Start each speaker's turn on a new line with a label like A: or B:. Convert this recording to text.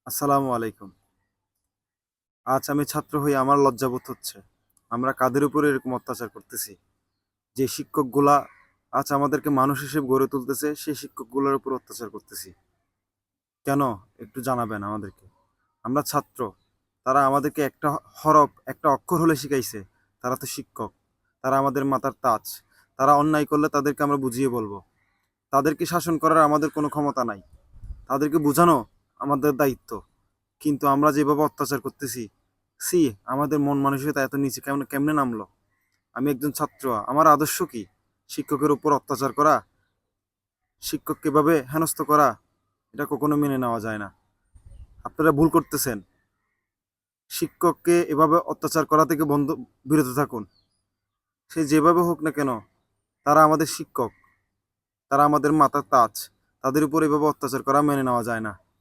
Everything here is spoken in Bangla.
A: আসসালামু আলাইকুম। আজ আমি ছাত্র হয়ে আমার লজ্জাবোধ হচ্ছে। আমরা কাদের উপরে এরকম অত্যাচার করতেছি? যে শিক্ষকগুলা আজ আমাদেরকে মানুষ হিসেবে গড়ে তুলতেছে, সেই শিক্ষকগুলোর উপর অত্যাচার করতেছি। কেন? একটু জানাবেন আমাদেরকে। আমরা ছাত্র। তারা আমাদেরকে একটা হরফ, একটা অক্ষর হলে শিখাইছে। তারা তো শিক্ষক। তারা আমাদের মাথার তাজ। তারা অন্যায় করলে তাদেরকে আমরা বুঝিয়ে বলবো। তাদেরকে শাসন করার আমাদের কোনো ক্ষমতা নাই। তাদেরকে বুঝানো আমাদের দায়িত্ব। কিন্তু আমরা যেভাবে অত্যাচার করতেছি, সি আমাদের মন মানসিকতা এত নিচে কেমনে কেমনে নামলো? আমি একজন ছাত্র, আমার আদর্শ কি? শিক্ষকের উপর অত্যাচার করা, শিক্ষককে এভাবে হেনস্থ করা, এটা কখনো মেনে নেওয়া যায় না। আপনারা ভুল করতেছেন। শিক্ষককে এভাবে অত্যাচার করা থেকে বিরত থাকুন। সে যেভাবে হোক না কেন, তারা আমাদের শিক্ষক, তারা আমাদের মাথার তাজ। তাদের উপর এভাবে অত্যাচার করা মেনে নেওয়া যায় না।